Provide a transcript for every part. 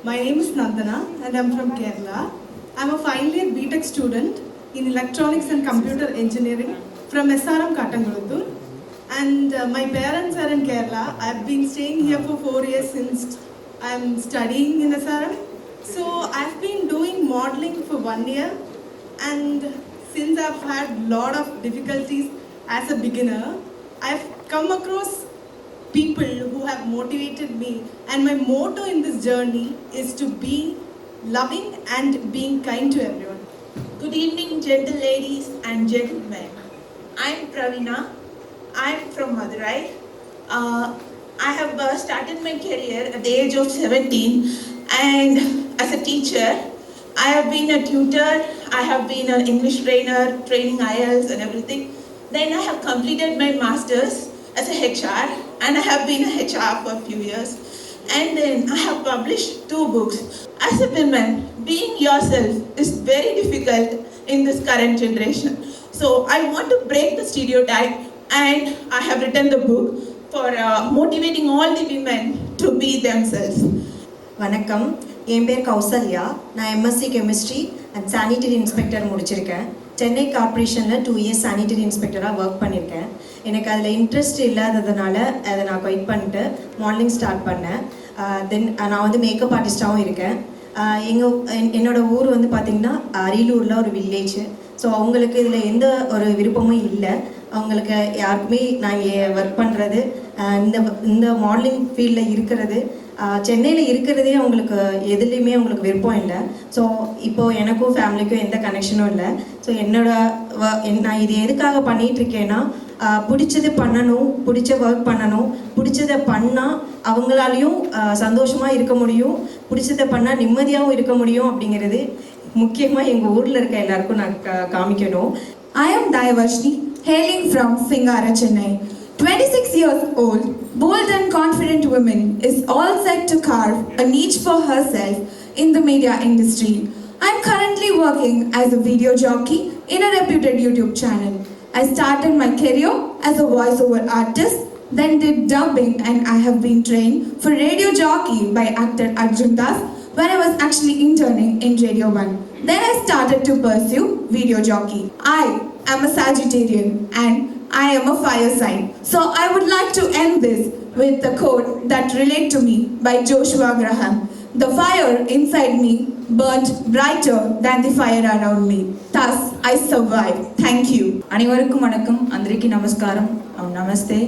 My name is Nandana and I'm from Kerala. I'm a final year BTech student in Electronics and Computer Engineering from SRM Kattangaluttur. And my parents are in Kerala. I've been staying here for 4 years since I'm studying in SRM. So I've been doing modeling for 1 year, and since I've had a lot of difficulties as a beginner, I've come across people who have motivated me, and my motto in this journey is to be loving and being kind to everyone. Good evening, gentle ladies and gentlemen. I'm Pravina. I'm from Madurai. I have started my career at the age of 17, and as a teacher, I have been a tutor, I have been an English trainer, training IELTS and everything. Then I have completed my master's as a HR, and I have been a HR for a few years. And then I have published 2 books. As a woman, being yourself is very difficult in this current generation. So I want to break the stereotype, and I have written the book for motivating all the women to be themselves. வணக்கம், என் பேர் கௌசல்யா. நான் MSc chemistry and sanitary inspector முடிச்சிருக்கேன். Chennai கார்ப்பரேஷனில் 2 years sanitary இன்ஸ்பெக்டராக work பண்ணியிருக்கேன். எனக்கு அதில் interest இல்லாததுனால அதை நான் குவைட் பண்ணிட்டு மாடலிங் ஸ்டார்ட் பண்ணேன். தென் நான் வந்து மேக்கப் ஆர்டிஸ்டாகவும் இருக்கேன். என்னோடய ஊர் வந்து பார்த்திங்கன்னா அரியலூரில் ஒரு வில்லேஜ். ஸோ அவங்களுக்கு இதில் எந்த ஒரு விருப்பமும் இல்லை. அவங்களுக்கு யாருக்குமே நான் ஒர்க் பண்ணுறது இந்த மாடலிங் ஃபீல்டில் இருக்கிறது சென்னையில் இருக்கிறதே அவங்களுக்கு எதுலேயுமே அவங்களுக்கு விருப்பம் இல்லை. ஸோ இப்போது எனக்கும் ஃபேமிலிக்கும் எந்த கனெக்ஷனும் இல்லை. ஸோ நான் இது எதுக்காக பண்ணிகிட்ருக்கேன்னா, பிடிச்சது பண்ணணும், பிடிச்ச ஒர்க் பண்ணணும், பிடிச்சதை பண்ணால் அவங்களாலையும் சந்தோஷமாக இருக்க முடியும், பிடிச்சதை பண்ணால் நிம்மதியாகவும் இருக்க முடியும் அப்படிங்கிறது முக்கியமாக எங்கள் ஊரில் இருக்க எல்லாருக்கும் நான் காமிக்கணும். I am Dayavarshni, hailing from Singara, Chennai. 26 years old, bold and confident woman is all set to carve a niche for herself in the media industry. I am currently working as a video jockey in a reputed YouTube channel. I started my career as a voiceover artist, then did dubbing, and I have been trained for radio jockey by actor Arjun Das when I was actually interning in Radio 1. Then I started to pursue video jockey. I am a Sagittarian and I am a fire sign. So I would like to end this with the quote that relate to me by Joshua Graham. The fire inside me burnt brighter than the fire around me. Thus I survived. Thank you. அனைவருக்கும் வணக்கம், அந்திரிக்கு நமஸ்காரம், நமஸ்தே.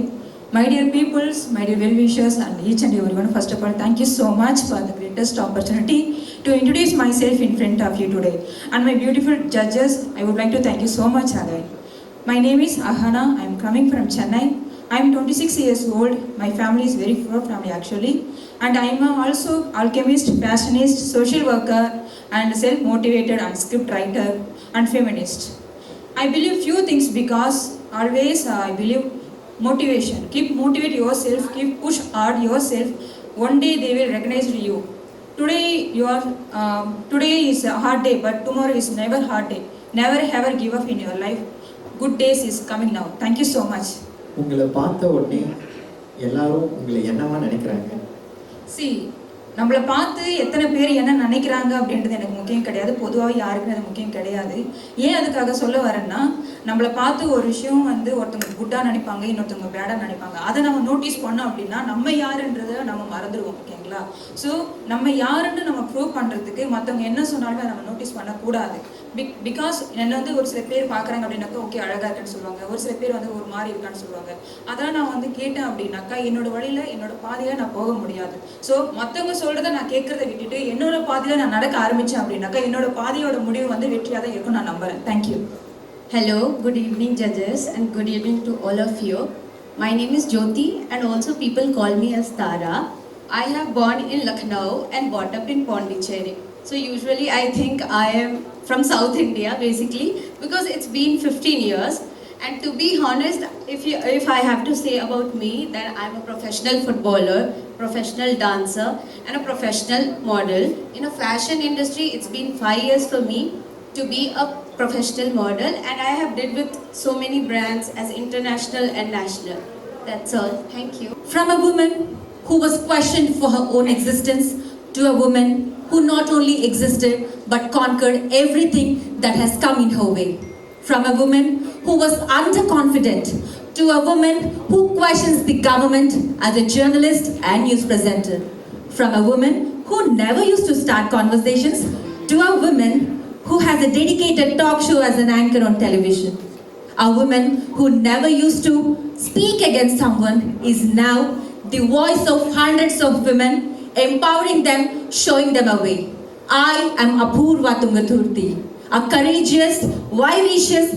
My dear peoples, my dear well-wishers and each and everyone, first of all, thank you so much for the greatest opportunity to introduce myself in front of you today. And my beautiful judges, I would like to thank you so much again. My name is Ahana. I am coming from Chennai. I am 26 years old. My family is very poor family actually. And I am also alchemist, passionist, social worker and self-motivated and script writer and feminist. I believe few things because always I believe motivation. Keep motivate yourself, keep push hard yourself. One day they will recognize you. Today is a hard day, but tomorrow is never hard day. Never ever give up in your life. Good days is coming now. Thank you so much. உங்களை பார்த்த உடனே எல்லாரும் உங்களை என்னவா நினைக்கிறாங்க? See, நம்மளை பார்த்து எத்தனை பேர் என்ன நினைக்கிறாங்க அப்படின்றது எனக்கு முக்கியம் கிடையாது. பொதுவாக யாருக்குமே அது முக்கியம் கிடையாது. ஏன் அதுக்காக சொல்ல வரேன்னா, நம்மளை பார்த்து ஒரு விஷயம் வந்து ஒருத்தவங்க குட்டாக நினைப்பாங்க, இன்னொருத்தவங்க பேடாக நினைப்பாங்க. அதை நம்ம நோட்டீஸ் பண்ணோம் அப்படின்னா நம்ம யாருன்றதை நம்ம மறந்துடுவோம். ஓகேங்களா? ஸோ நம்ம யாருன்னு நம்ம ப்ரூவ் பண்ணுறதுக்கு மற்றவங்க என்ன சொன்னாலுமே அதை நம்ம நோட்டீஸ் பண்ணக்கூடாது. பிகாஸ் என்னை வந்து ஒரு சில பேர் பார்க்குறாங்க அப்படின்னாக்கா ஓகே அழகாக இருக்குன்னு சொல்லுவாங்க, ஒரு சில பேர் வந்து ஒரு மாதிரி இருக்கான்னு சொல்லுவாங்க. அதெல்லாம் நான் வந்து கேட்டேன் அப்படின்னாக்கா என்னோட வழியில் என்னோட பாதையில் நான் போக முடியாது. ஸோ மற்றவங்க சொல்கிறத நான் கேட்குறத விட்டுட்டு என்னோட பாதையில் நான் நடக்க ஆரம்பித்தேன் அப்படின்னாக்கா என்னோட பாதையோட முடிவு வந்து வெற்றியாக தான் இருக்கும் நான் நம்புகிறேன். Thank you. Hello, good evening judges and good evening to all of you. My name is Jyoti and also people call me as Tara. I have born in Lucknow and brought up in Pondicherry. So usually I think I am from South India basically because it's been 15 years. And to be honest, if I have to say about me, then I'm a professional footballer, professional dancer and a professional model. In a fashion industry, it's been 5 years for me to be a professional model, and I have did with so many brands as international and national. That's all. Thank you. From a woman who was questioned for her own existence, to a woman who not only existed but conquered everything that has come in her way. From a woman who was underconfident to a woman who questions the government as a journalist and news presenter. From a woman who never used to start conversations to a woman who has a dedicated talk show as an anchor on television. A woman who never used to speak against someone is now the voice of hundreds of women, empowering them, showing them a way. I am Apurva Tungaturthi. A courageous, vivacious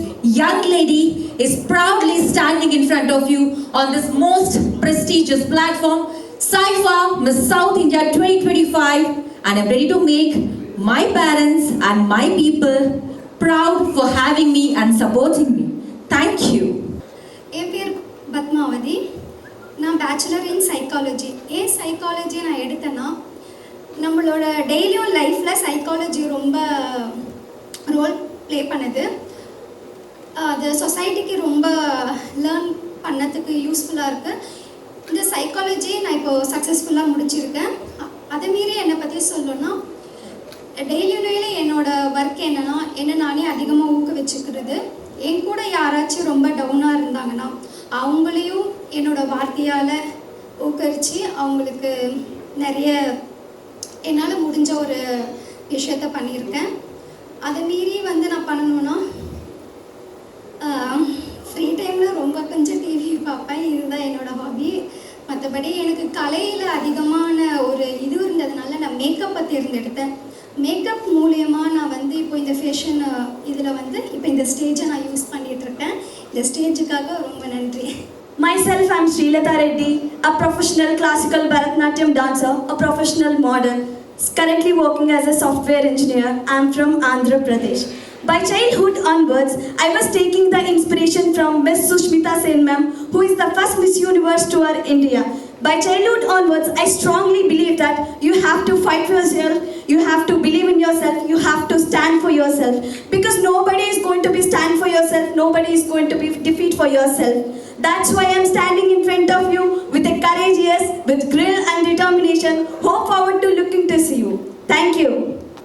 young lady is proudly standing in front of you on this most prestigious platform, Saifa Miss South India 2025, and I'm ready to make my parents and my people proud for having me and supporting me. Thank you. என் பேர் பத்மாவதி. நான் bachelor இன் psychology. ஏன் psychology நான் எடுத்தேன்னா, நம்மளோட டெய்லியும் லைஃப்பில் psychology ரொம்ப role play பண்ணுது. அது சொசைட்டிக்கு ரொம்ப லேர்ன் பண்ணதுக்கு யூஸ்ஃபுல்லாக இருக்குது. இந்த சைக்காலஜி நான் இப்போது சக்ஸஸ்ஃபுல்லாக முடிச்சிருக்கேன். அதை மீறி என்னை பற்றி சொல்லணும்னா, டெய்லியில என்னோடய ஒர்க் என்னென்னா, என்ன நானே அதிகமாக ஊக்குவிச்சுக்கிறது. என் கூட யாராச்சும் ரொம்ப டவுனாக இருந்தாங்கன்னா அவங்களையும் என்னோடய வார்த்தையால் ஊக்குவிச்சு அவங்களுக்கு நிறைய என்னால் முடிஞ்ச ஒரு விஷயத்த பண்ணியிருக்கேன். அதை மீறி நான் பண்ணணுன்னா, ஃப்ரீ டைமில் ரொம்ப கொஞ்சம் டிவி பார்ப்பேன். இதுதான் என்னோடய ஹாபி. மற்றபடி எனக்கு கலையில் அதிகமான ஒரு இது இருந்ததுனால நான் மேக்கப்பை தேர்ந்தெடுத்தேன். மேக்கப் மூலியமாக நான் இப்போ இந்த ஃபேஷன் இதில் இப்போ இந்த ஸ்டேஜை நான் யூஸ் பண்ணிகிட்ருக்கேன். இந்த ஸ்டேஜுக்காக ரொம்ப நன்றி. Myself, I'm Srilata Reddy, a professional classical Bharatanatyam dancer, a professional model, currently working as a software engineer. I'm from Andhra Pradesh. By childhood onwards, I was taking the inspiration from Miss Sushmita Sen ma'am, who is the first Miss Universe to our India. By childhood onwards, I strongly believe that you have to fight for yourself, you have to believe in yourself, you have to stand for yourself. Because nobody is going to be stand for yourself, nobody is going to be defeat for yourself. That's why I'm standing in front of you with a courageous, with grill and determination. Hope forward to looking to see you. Thank you.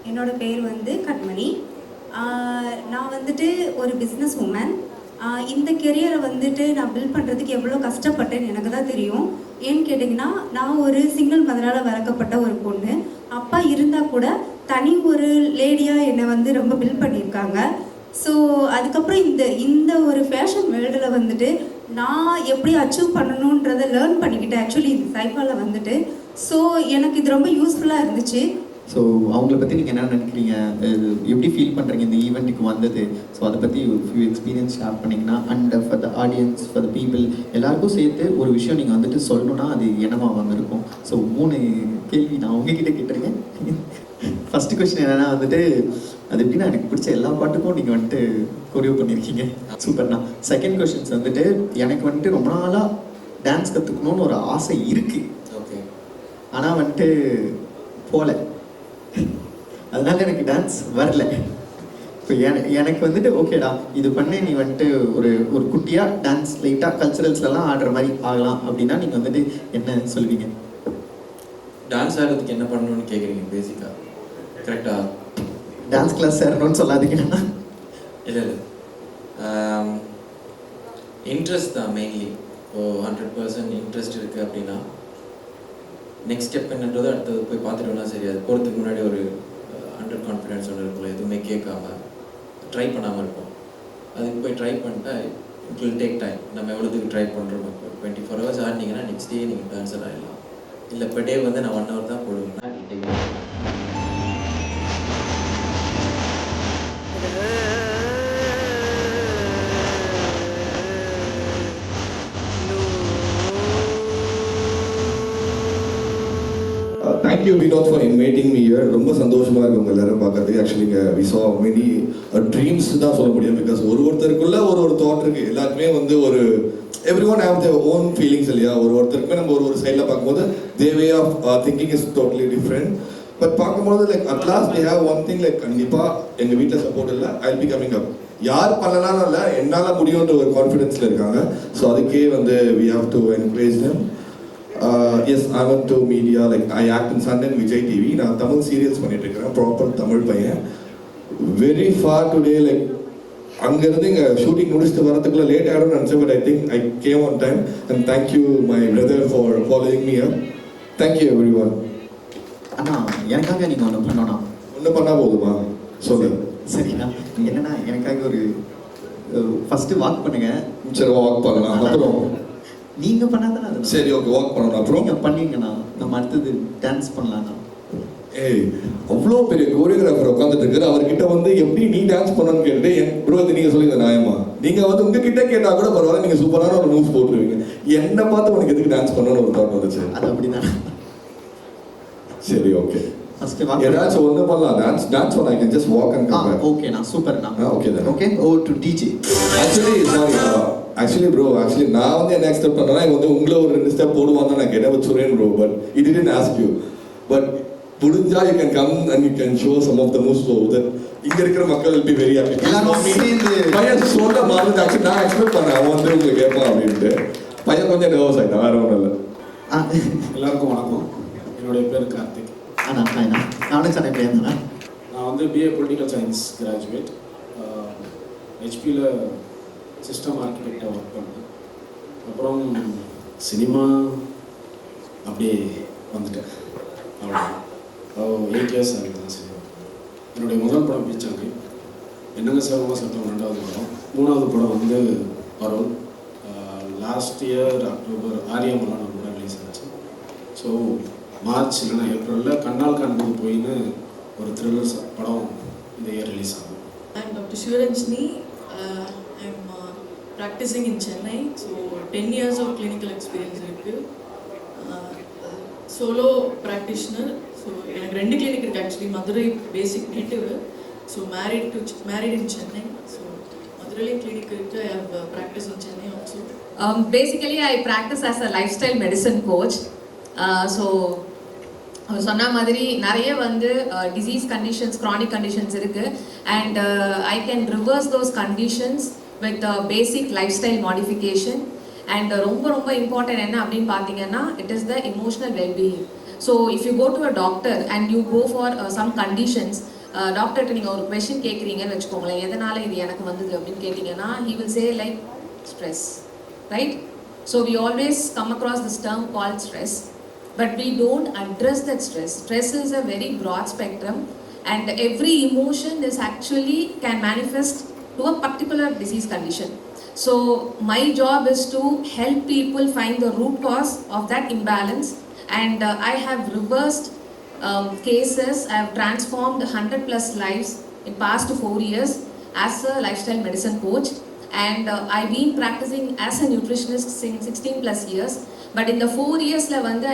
என்னோட பேர் கண்மணி. நான் ஒரு business woman. இந்த கெரியரை நான் build பண்ணுறதுக்கு எவ்வளோ கஷ்டப்பட்டேன்னு எனக்கு தான் தெரியும். ஏன்னு கேட்டிங்கன்னா, நான் ஒரு சிங்கிள் மதரால் வளர்க்கப்பட்ட ஒரு பொண்ணு. அப்பா இருந்தால் கூட தனி ஒரு லேடியாக என்னை ரொம்ப பில்ட் பண்ணியிருக்காங்க. ஸோ அதுக்கப்புறம் இந்த ஒரு ஃபேஷன் வேர்ல்டில் நான் எப்படி அச்சீவ் பண்ணணுன்றதை லேர்ன் பண்ணிக்கிட்டேன் ஆக்சுவலி இந்த சைஃபாவில் ஸோ எனக்கு இது ரொம்ப யூஸ்ஃபுல்லாக இருந்துச்சு. ஸோ அவங்கள பற்றி நீங்கள் என்ன நினைக்கிறீங்க, எப்படி ஃபீல் பண்ணுறீங்க இந்த ஈவெண்ட்டுக்கு வந்தது? ஸோ அதை பற்றி ஒரு ஃபியூ எக்ஸ்பீரியன்ஸ் ஷேர் பண்ணிங்கன்னா, and for the audience, for the people எல்லாருக்கும் சேர்த்து ஒரு விஷயம் நீங்கள் சொல்லணுன்னா அது என்னவா வந்திருக்கும்? ஸோ 3 கேள்வி நான் உங்ககிட்ட கேட்டுருக்கேன். ஃபஸ்ட்டு கொஸ்டின் என்னென்னா அது எப்படின்னா, எனக்கு பிடிச்ச எல்லா பாட்டுக்கும் நீங்கள் கொரியோ பண்ணியிருக்கீங்க, சூப்பர்ண்ணா. செகண்ட் கொஸ்டின்ஸ் எனக்கு ரொம்ப நாளாக டான்ஸ் கற்றுக்கணுன்னு ஒரு ஆசை இருக்குது. ஓகே, ஆனால் போகல, அதனால எனக்கு டான்ஸ் வரல. இப்போ எனக்கு ஓகேடா இது பண்ண நீ ஒரு ஒரு குட்டியாக டான்ஸ் லைட்டாக கல்ச்சுரல்ஸ்லாம் ஆடுற மாதிரி ஆகலாம் அப்படின்னா நீங்கள் என்ன சொல்லுவீங்க? டான்ஸ் ஆடுறதுக்கு என்ன பண்ணணும்னு கேட்குறீங்க பேசிக்காக, கரெக்டாக? டான்ஸ் கிளாஸ் சேரணும்னு சொல்லாதீங்கன்னா. இல்லை இன்ட்ரெஸ்ட் தான் மெயின்லி. இப்போ 100% இன்ட்ரெஸ்ட் இருக்குது அப்படின்னா நெக்ஸ்ட் ஸ்டெப் என்னன்றது அடுத்தது போய் பார்த்துட்டோம்னா சரி. அது போகிறதுக்கு முன்னாடி ஒரு அண்டர் கான்ஃபிடென்ஸ் ஒன்று இருக்குல்ல, எதுவுமே கேட்காம ட்ரை பண்ணாமல் இருப்போம். அதுக்கு போய் ட்ரை பண்ணிட்டா இட் வில் டேக் டைம். நம்ம எவ்வளோத்துக்கு ட்ரை பண்ணுறோம். இப்போ 24 hours ஆடினீங்கன்னா நெக்ஸ்ட் டே நீங்கள் டான்ஸர் ஆகிடலாம். இல்லை இப்போ டே நான் 1 hour தான் போடுவேன்னா Thank you Vinod for inviting me here. ரொம்ப சந்தோஷமா இருக்கு உங்க எல்லாரும் பார்க்கறதுக்கு. Actually we saw many dreams தான் சொல்ல முடியும். பிகாஸ் ஒருத்தருக்குள்ள ஒரு தாட் இருக்கு. எல்லாருக்குமே ஒரு everyone have their own feelings இல்லையா. ஒருத்தருக்குமே நம்ம ஒரு சைடில் பார்க்கும்போது their way of thinking is totally different. But பார்க்கும்போது at last they have one thing கண்டிப்பா எங்க வீட்டில் சப்போர்ட் இல்லை, I'll be coming up. யார் பண்ணலாம்னு இல்லை, என்னால் முடியுன்ற ஒரு கான்ஃபிடென்ஸில் இருக்காங்க. ஸோ அதுக்கே we have to encourage them. Yes I went to media, like I act in Sun and Vijay TV. நான் தமிழ் சீரியல்ஸ் பண்ணிட்டு இருக்கிறேன், ப்ராப்பர் தமிழ் பையன். வெரி ஃபார் டுடே, லைக் அங்கேருந்து இங்கே ஷூட்டிங் முடிச்சுட்டு வரதுக்குள்ள லேட் ஆகிடும்னு நினச்சேன், but I think I came on time. And thank you my brother for following me up. Thank you every one எனக்காக நீங்கள் ஒன்று பண்ணணும். ஒன்று பண்ணால் போதுமா? சொல்லு. சரிண்ணா, என்னன்னா எனக்காக ஒரு ஃபஸ்ட்டு வாக் பண்ணுங்க. சரி, வாக் பண்ணலாம். அப்புறம் நீங்கள் பண்ணாதானே அது. சரி, ஓகே, வாக் பண்ணணும். அப்புறம் நீங்கள் பண்ணீங்கண்ணா நம்ம அடுத்தது டான்ஸ் பண்ணலாண்ணா. ஏய், அவ்வளோ பெரிய கோரியோகிராஃபர் உட்காந்துட்டு இருக்காரு, அவர்கிட்ட வந்து எப்படி நீ டான்ஸ் பண்ணணும்னு கேட்டு என் ப்ரோ வந்து நீங்கள் சொல்லுங்க நியாயமா? நீங்கள் வந்து உங்ககிட்ட கேட்டால் கூட பரவாயில்ல, நீங்கள் சூப்பரான ஒரு மூவ்ஸ் போட்டுருவீங்க. என்னை பார்த்து உனக்கு எதுக்கு டான்ஸ் பண்ணணும்னு ஒரு தாட் வந்துச்சு? அது அப்படிதான். சரி, ஓகே, ஃபர்ஸ்ட் வாக் ஏதாச்சும் ஒன்று பண்ணலாம். டான்ஸ் பண்ண I can just walk and come back. ஓகேண்ணா, சூப்பர்ண்ணா. ஓகே தான். Okay, oh to DJ. Actually bro, நான் வந்து என்ன எக்ஸ்பெக்ட் பண்ணேன்னா இவங்க வந்து உங்களை ஒரு 2 ஸ்டெப் போடுவாங்க நான் கேட்டேன் with Suren bro, but it didn't ask you. But புரிஞ்சா you can come and you can show some of the moves so that இங்கே இருக்கிற மக்கள் வில் பி வெரி ஹாப்பி. பையன் சொல்ல மாதிரி ஆக்சுவலி நான் எக்ஸ்பெக்ட் பண்ணேன் அவன் வந்து உங்களுக்கு கேட்பான் அப்படின்ட்டு. பையன் கொஞ்சம் நர்வஸ் ஆகிட்டான், வேற ஒன்றும் இல்லை. எல்லாருக்கும் வணக்கம். என்னுடைய பேர் கார்த்திக். நானும் சென்னை பையன் தானே. நான் வந்து பிஏ பொலிட்டிக்கல் சயின்ஸ் கிராஜுவேட். ஹெச்பியில் சிஸ்டம் ஆர்கிடெக்டாக ஒர்க் பண்ணேன். அப்புறம் சினிமா அப்படியே வந்துட்டேன். அவ்வளோ 8 இயர்ஸ் ஆகுது தான் சினிமா. என்னுடைய முதல் படம் பீச்சாங்கி, என்னங்க சேவமாக சட்டம் 2வது படம். 3வது படம் வந்து பரோல். லாஸ்ட் இயர் அக்டோபர் ஆரியமலான கூட ரிலீஸ் ஆச்சு. ஸோ மார்ச் இல்லைன்னா ஏப்ரலில் கண்ணால் காண்பது போயின்னு ஒரு த்ரில்லர் படம் இந்த இயர் ரிலீஸ் ஆகும். I'm Dr. Shivaranjani. I'm practicing in Chennai. So 10 years of clinical experience இருக்கு. Solo practitioner. So எனக்கு 2 clinic இருக்கு actually. Madurai basic native. So married in Chennai. So Madurai clinic இருக்கு. I have practiced in Chennai also. Basically I practice as a lifestyle medicine coach. So சொன்ன மாதிரி நிறைய வந்து disease conditions, chronic conditions இருக்குது. And I can reverse those conditions with basic life style modification. And ரொம்ப ரொம்ப important என்ன அப்படின்னு பார்த்தீங்கன்னா, it is the emotional wellbeing. So if you go to a doctor and you go for some conditions, டாக்டர்கிட்ட நீங்கள் ஒரு question கேட்குறீங்கன்னு வச்சுக்கோங்களேன், எதனால் இது எனக்கு வந்தது அப்படின்னு கேட்டிங்கன்னா, he will say like stress, right? So we always come across this term called stress. But we don't address that stress. Stress is a very broad spectrum, and every emotion is actually can manifest to a particular disease condition. So my job is to help people find the root cause of that imbalance, and I have reversed cases. I have transformed 100+ lives in past 4 years as a lifestyle medicine coach, and I've been practicing as a nutritionist since 16+ years. But in the 4 years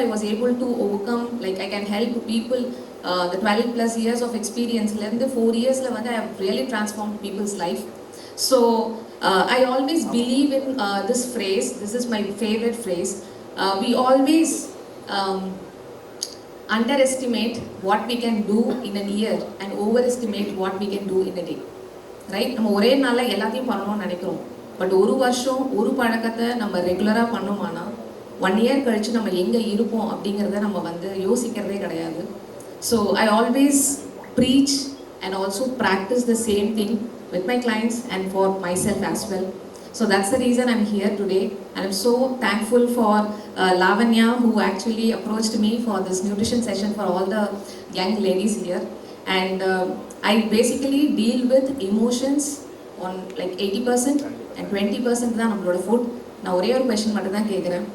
I was able to overcome, like I can help people, the 12+ years of experience. In the 4 years I have really transformed people's life. So I always believe in this phrase. This is my favorite phrase. We always underestimate what we can do in a year and overestimate what we can do in a day. Right? நம்ம ஒரே நாளில் எல்லாத்தையும் பண்ணணும்னு நினைக்கிறோம். But ஒரு வருஷம் ஒரு பழக்கத்தை நம்ம ரெகுலராக பண்ணோமானா 1 year கழிச்சு நம்ம எங்கே இருப்போம் அப்படிங்கிறத நம்ம வந்து யோசிக்கிறதே கிடையாது. So I always preach and also practice the same thing with my clients and for my self as well. So that's the reason I'm here today. I am so thankful for Lavanya who actually approached me for this nutrition session for all the young ladies here. And I basically deal with emotions on like 80% and 20% தான் நம்மளோட food. நான் ஒரே ஒரு question மட்டும் தான் கேட்குறேன்.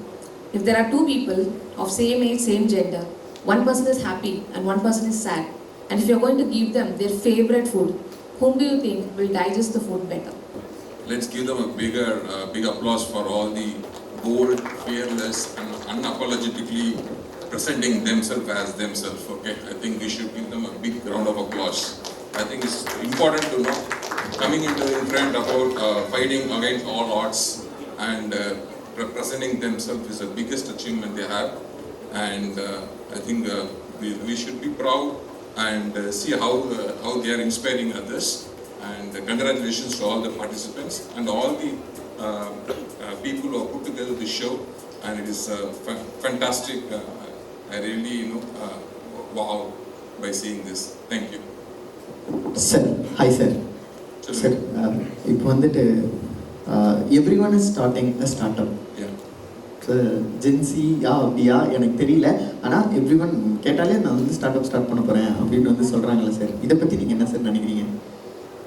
If there are 2 people of same age, same gender, one person is happy and one person is sad, and if you're going to give them their favorite food, whom do you think will digest the food better? Let's give them a big applause for all the bold, fearless and unapologetically presenting themselves as themselves. Okay, I think we should give them a big round of applause. I think it's important to know coming into in front about fighting against all odds and representing themselves is the biggest achievement they have, and I think we should be proud and see how they are inspiring others. And congratulations to all the participants and all the people who have put together this show. and it is fantastic. I really, wow by seeing this. Thank you. Sir, hi sir. Sir, இப்போ வந்துட்டு everyone is starting a startup. Yeah. Gen Z அப்படியா எனக்கு தெரியல, ஆனால் everyone கேட்டாலே நான் வந்து start பண்ண போகிறேன் அப்படின்னு வந்து சொல்கிறாங்களே சார், இதை பற்றி நீங்கள் என்ன சார் நினைக்கிறீங்க?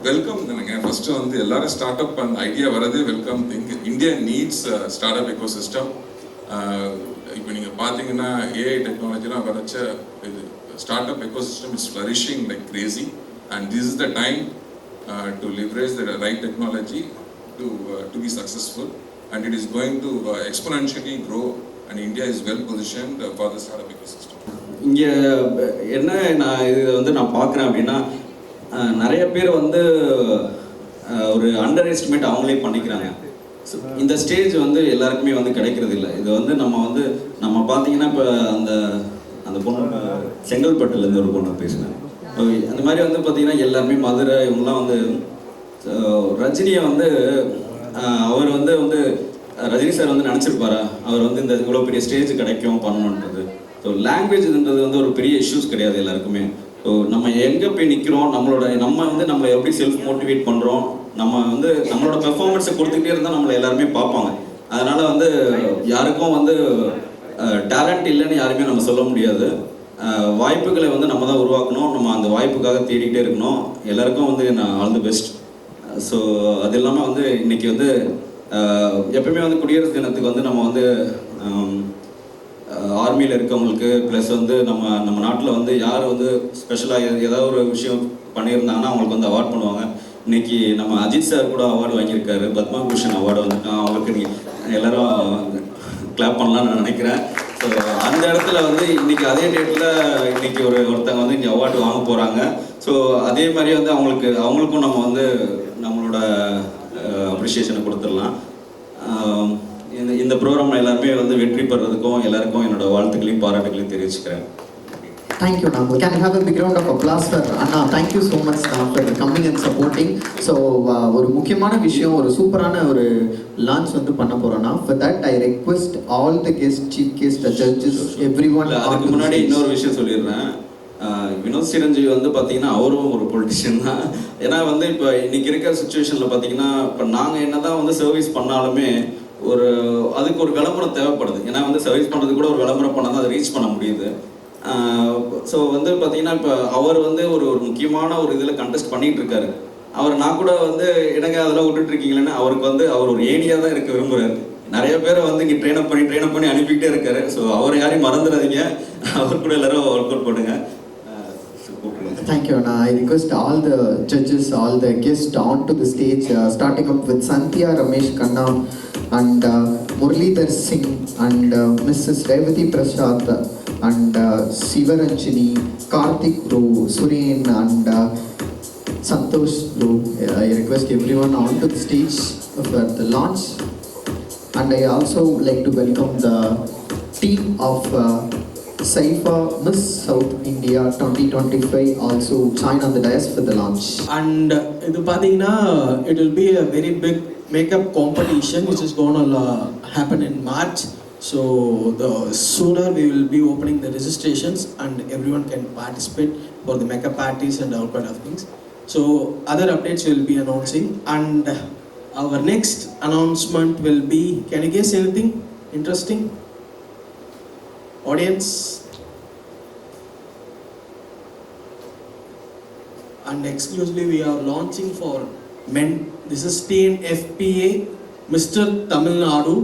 வெல்கம் தானேங்க. ஃபஸ்ட்டு வந்து எல்லாரும் ஸ்டார்ட் அப் அந்த ஐடியா வரதே welcome thing. India needs start up ecosystem. இப்போ நீங்கள் பார்த்தீங்கன்னா ஏஐ டெக்னாலஜிலாம் வரைச்ச இது start up ecosystem is flourishing like Crazy, and this is the time to leverage the right technology to be successful, and it is going to exponentially grow, and India is well positioned for the startup ecosystem. இங்கே என்ன நான் இது வந்து நான் பார்க்குறேன் அப்படின்னா, நிறைய பேர் வந்து ஒரு அண்டர் எஸ்டிமேட் அவங்களே பண்ணிக்கிறாங்க. இந்த ஸ்டேஜ் வந்து எல்லாருக்குமே வந்து கிடைக்கிறது இல்லை. இது வந்து நம்ம பார்த்தீங்கன்னா இப்போ அந்த பொண்ணு செங்கல்பட்டுலேருந்து ஒரு பொண்ணு பேசினேன். அந்த மாதிரி வந்து பார்த்தீங்கன்னா எல்லாருமே மதுரை இவங்கெல்லாம் வந்து ரஜினியை வந்து அவர் வந்து ரஜினி சார் வந்து நினச்சிருப்பாரா அவர் வந்து இந்த இவ்வளோ பெரிய ஸ்டேஜ் கிடைக்கும் பண்ணணுன்றது. ஸோ லாங்குவேஜ்ன்றது வந்து ஒரு பெரிய இஷ்யூஸ் கிடையாது எல்லாருக்குமே. ஸோ நம்ம எங்கே போய் நிற்கிறோம், நம்மளை எப்படி செல்ஃப் மோட்டிவேட் பண்ணுறோம், நம்மளோட பெர்ஃபார்மன்ஸை கொடுத்துக்கிட்டே இருந்தால் நம்மளை எல்லாருமே பார்ப்பாங்க. அதனால் வந்து யாருக்கும் வந்து டேலண்ட் இல்லைன்னு யாருமே நம்ம சொல்ல முடியாது. வாய்ப்புகளை வந்து நம்ம தான் உருவாக்கணும். நம்ம அந்த வாய்ப்புக்காக தேடிக்கிட்டே இருக்கணும். எல்லாருக்கும் வந்து நான் ஆல் தி பெஸ்ட். ஸோ அது இல்லாமல் வந்து இன்றைக்கி வந்து எப்பவுமே வந்து குடியரசு தினத்துக்கு வந்து நம்ம வந்து ஆர்மியில் இருக்கவங்களுக்கு ப்ளஸ் வந்து நம்ம நாட்டில் வந்து யார் வந்து ஸ்பெஷலாக ஏதாவது ஒரு விஷயம் பண்ணியிருந்தாங்கன்னா அவங்களுக்கு வந்து அவார்ட் பண்ணுவாங்க. இன்றைக்கி நம்ம அஜித் சார் கூட அவார்டு வாங்கியிருக்காரு, பத்மா பூஷன் அவார்டு வந்து அவங்களுக்கு நீங்கள் எல்லோரும் கிளாப் பண்ணலாம்னு நான் நினைக்கிறேன். ஸோ அந்த இடத்துல வந்து இன்றைக்கி அதே டேட்டில் இன்றைக்கி ஒருத்தங்க வந்து இங்கே அவார்டு வாங்க போகிறாங்க. ஸோ அதே மாதிரி வந்து அவங்களுக்கும் நம்ம வந்து நம்மளோட அப்ரிஷியேஷனை கொடுத்துடலாம். இந்த ப்ரோக்ராமில் எல்லாருமே வந்து வெற்றி பெறதுக்கும் எல்லாருக்கும் என்னோட வாழ்த்துக்களையும் பாராட்டுகளையும் தெரிவிச்சுக்கிறேன். தேங்க்யூ. நம்ம can have a big round of applause for Anna. Thank you so much for coming and supporting. So ஒரு முக்கியமான விஷயம், ஒரு சூப்பரான ஒரு லான்ச் வந்து பண்ண போகிறோன்னா, for that I request all the guests, chief guests, the judges, everyone. அதுக்கு முன்னாடி இன்னொரு விஷயம் சொல்லிடுறேன். வினோத் சிரஞ்சீவி வந்து பார்த்தீங்கன்னா அவரும் ஒரு பொலிட்டிஷியன் தான். ஏன்னா வந்து இப்போ இன்றைக்கி இருக்கிற சுச்சுவேஷனில் பார்த்தீங்கன்னா இப்போ நாங்கள் என்ன தான் வந்து சர்வீஸ் பண்ணாலுமே அதுக்கு ஒரு விளம்பரம் தேவைப்படுது. ஏன்னா வந்து சர்வீஸ் பண்ணுறது கூட ஒரு விளம்பரம் பண்ணால் தான் அதை ரீச் பண்ண முடியுது. ஸோ வந்து பார்த்தீங்கன்னா இப்போ அவர் வந்து ஒரு முக்கியமான ஒரு இதில் கண்டெஸ்ட் பண்ணிகிட்டு இருக்காரு. நான் கூட வந்து எனக்கு அதெல்லாம் விட்டுட்ருக்கீங்களேன்னு அவருக்கு வந்து அவர் ஒரு ஏனியாக தான் இருக்க விரும்புகிறாரு. நிறைய பேரை வந்து இங்கே ட்ரெயின் பண்ணி அனுப்பிக்கிட்டே இருக்காரு. ஸோ அவரை யாரையும் மறந்துடாதீங்க, அவர் கூட எல்லாரும் ஒர்க் அவுட் பண்ணுங்க. Thank you, Anna. I request all the judges, all the guests onto the stage, starting up with Sandhya Ramesh Khanna and Muralidhar Singh and Mrs. Revati Prasad and Sivaranjini, Karthik Bro, Suren and Santosh Bro. I request everyone onto the stage for the launch. And I also like to welcome the team of Saifa Miss South India 2025 also join on the dais for the launch. And இது பாத்தீங்கன்னா it will be a very big makeup competition which is going to happen in March. So the sooner we will be opening the registrations and everyone can participate for the makeup parties and all kind of things. So other updates we will be announcing, and our next announcement will be, can you guess anything interesting? Audience? And exclusively we are launching for men. This is TNFPA Mr. Tamil Nadu,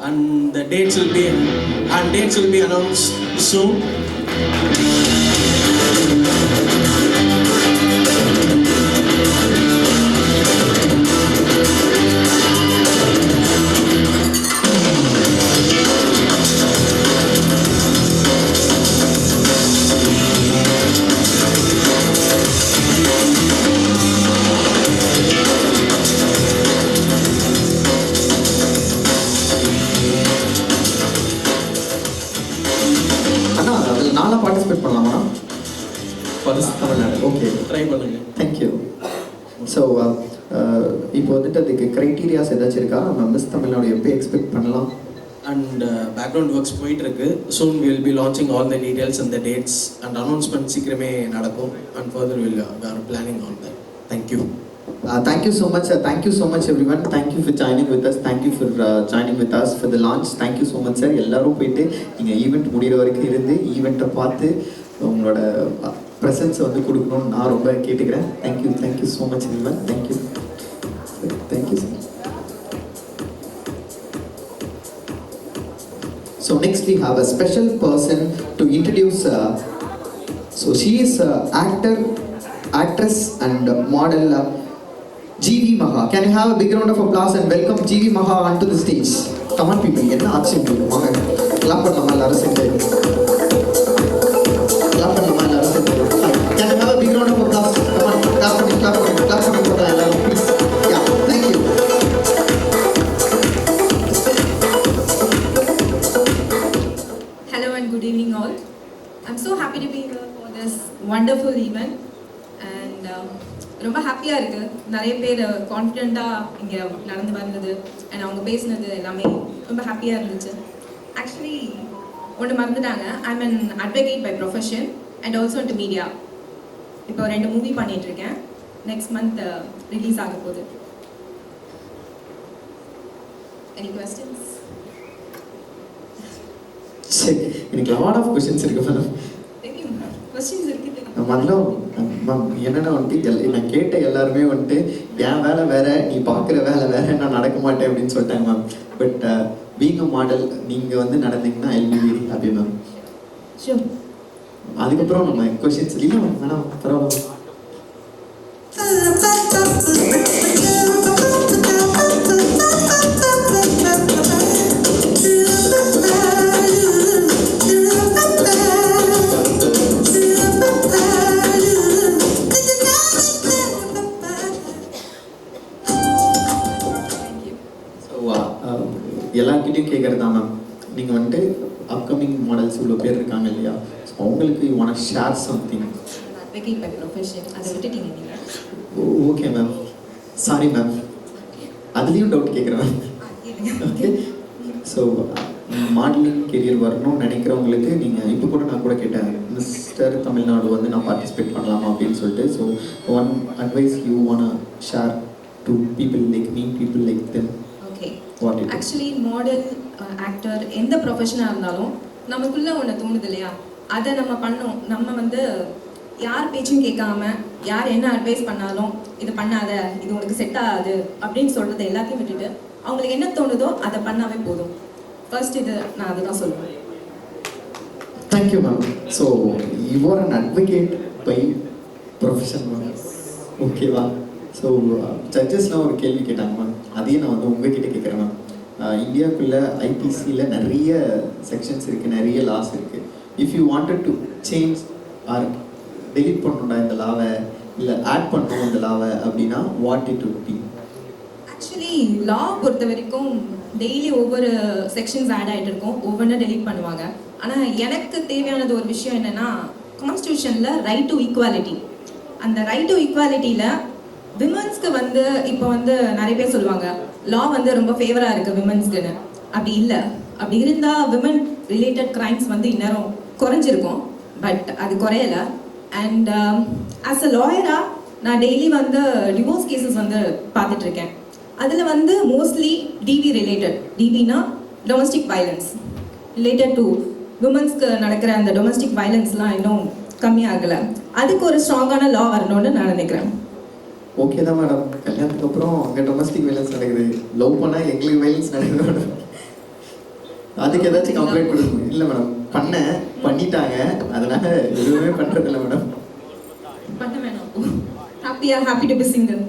and the dates will be announced soon. Participate பண்ணலாமா? Okay, try பண்ணுங்க. Thank you. So இப்போ வந்துட்டு அதுக்கு criterias ஏதாச்சும் இருக்கா? நம்ம miss Tamil Nadu எப்போ expect பண்ணலாம்? and background works போயிட்டுருக்கு. Soon we will be launching all the details and the dates and announcement சீக்கிரமே நடக்கும், and further we are planning on that. Thank you. Thank you so much. Thank you so much everyone. Thank you for joining with us. Thank you for joining with us for the launch. Thank you so much sir. எல்லாரும் போயிட்டு நீங்க event முடிகிற வரைக்கும் இருந்து ஈவெண்ட்டை பார்த்து உங்களோட ப்ரெசன்ஸை வந்து கொடுக்கணும்னு நான் ரொம்ப கேட்டுக்கிறேன். Thank you so much everyone. Thank you sir. So next we have a special person to introduce. So she is actress and model GV Maha. Can you have a big round of applause and welcome GV Maha onto the stage? Come on people, என்ன ஆச்சு உங்களுக்கு? வாங்க clap பண்ணலாமா எல்லாரும் சேர்ந்து? Clap பண்ணலாமா எல்லாரும் சேர்ந்து? Can you have a big round of applause? Come on, clap பண்ணி போடலாம் எல்லாரும் please. Yeah, thank you. Hello and good evening all. I'm so happy to be here for this wonderful event and ரொம்ப ஹாப்பியாக இருக்குது. நிறைய பேர் கான்ஃபிடெண்ட்டாக இங்கே நடந்து வந்தது அண்ட் அவங்க பேசினது எல்லாமே ரொம்ப ஹாப்பியாக இருந்துச்சு. ஆக்சுவலி ஒன்று மறந்துட்டாங்க, I'm an advocate by profession and also into media. இப்போ 2 மூவி பண்ணிகிட்ருக்கேன். நெக்ஸ்ட் மந்த் ரிலீஸ் ஆக போகுது. Any questions? சரி, எனக்கு லாட் ஆஃப் கொஸ்டின்ஸ் இருக்கு மேடம். தெரியும், கொஸ்டின்ஸ் இருக்குது. முதல்ல மேம் என்னென்னா வந்துட்டு நான் கேட்ட எல்லாருமே வந்துட்டு என் வேலை வேற, நீ பார்க்குற வேலை வேற, நான் நடக்க மாட்டேன் அப்படின்னு சொல்லிட்டாங்க ma'am. But being a model நீங்கள் வந்து நடந்தீங்கன்னா I will be very happy ma'am. Sure. அதுக்கப்புறம் நம்ம கொஸ்டின்ஸ் இல்லை மேம், வேணாம் பரவாயில்ல. எல்லாருக்கிட்டையும் கேட்குறது தான் மேம், நீங்கள் வந்துட்டு அப்கமிங் மாடல்ஸ் இவ்வளோ பேர் இருக்காங்க இல்லையா, ஸோ அவங்களுக்கு you want share something. Advocate by profession அதை விட்டுட்டீங்க நீங்கள். ஓகே மேம், சாரி மேம், அதுலேயும் டவுட் கேட்குறேன் ma'am. Okay, so modelling career வரணும்னு நினைக்கிறவங்களுக்கு நீங்கள் இப்போ கூட நான் கூட கேட்டேன், மிஸ்டர் தமிழ்நாடு வந்து நான் பார்ட்டிசிபேட் பண்ணலாமா அப்படின்னு சொல்லிட்டு. So one advice you want share to people like me, people like them. Okay, actually model actor எந்த ப்ரொஃபஷனாக இருந்தாலும் நமக்குள்ளே ஒன்று தோணுது இல்லையா, அதை நம்ம பண்ணோம். நம்ம வந்து யார் பேச்சும் கேட்காம யார் என்ன அட்வைஸ் பண்ணாலும் இது பண்ணாத, இது உனக்கு செட் ஆகாது அப்படின்னு சொல்கிறது எல்லாத்தையும் விட்டுட்டு அவங்களுக்கு என்ன தோணுதோ அதை பண்ணாவே போதும். ஃபர்ஸ்ட் இது நான் அதை தான் சொல்லுவேன். Thank you ma'am. So you are an advocate by profession ma'am, ஓகேவா? ஸோ ஜட்ஜஸ்லாம் ஒரு கேள்வி கேட்டாங்க மேம், அதையும் நான் வந்து உங்ககிட்ட கேட்குறேன் மேம். இந்தியாவுக்குள்ளே ஐபிசியில் நிறைய செக்ஷன்ஸ் இருக்குது, நிறைய லாஸ் இருக்குது. If you wanted to change or delete பண்ணணும்டா இந்த லாவை, இல்லை ஆட் பண்ணணும் இந்த லாவை அப்படின்னா what it would be? Actually law பொறுத்த வரைக்கும் டெய்லி ஒவ்வொரு செக்ஷன்ஸ் ஆட் ஆகிட்டு இருக்கும், ஒவ்வொன்றும் டெலிட் பண்ணுவாங்க. ஆனால் எனக்கு தேவையானது ஒரு விஷயம் என்னென்னா, கான்ஸ்டியூஷனில் ரைட் டு ஈக்குவாலிட்டி. அந்த ரைட் டு ஈக்குவாலிட்டியில் விமன்ஸ்க்கு வந்து இப்போ வந்து நிறைய பேர் சொல்லுவாங்க லா வந்து ரொம்ப ஃபேவராக இருக்குது விமன்ஸ்க்குன்னு. அப்படி இல்லை. அப்படி இருந்தால் விமன் ரிலேட்டட் க்ரைம்ஸ் வந்து இன்னும் குறைஞ்சிருக்கும். பட் அது குறையலை. அண்ட் ஆஸ் அ லாயராக நான் டெய்லி வந்து டிவோர்ஸ் கேசஸ் வந்து பார்த்துட்ருக்கேன். அதில் வந்து மோஸ்ட்லி டிவி ரிலேட்டட், டிவினா டொமஸ்டிக் வயலன்ஸ் ரிலேட்டட் டு விமன்ஸ்க்கு நடக்கிற அந்த டொமஸ்டிக் வயலன்ஸ்லாம் இன்னும் கம்மியாகலை. அதுக்கு ஒரு ஸ்ட்ராங்கான லா வரணும்னு நான் நினைக்கிறேன். ஓகே தான் மேடம், கல்யாணத்துக்கு அப்புறம் அங்கே டொமஸ்டிக் வயலன்ஸ் நடக்குது, லவ் பண்ணால் எங்களுக்கு வயலன்ஸ் நடக்குது மேடம். அதுக்கு ஏதாச்சும் கம்ப்ளைண்ட் கொடுக்கணும்? இல்லை மேடம், பண்ணிட்டாங்க, அதனால எதுவுமே பண்ணுறதில்ல மேடம். பண்ண வேணாம். Happy to be single.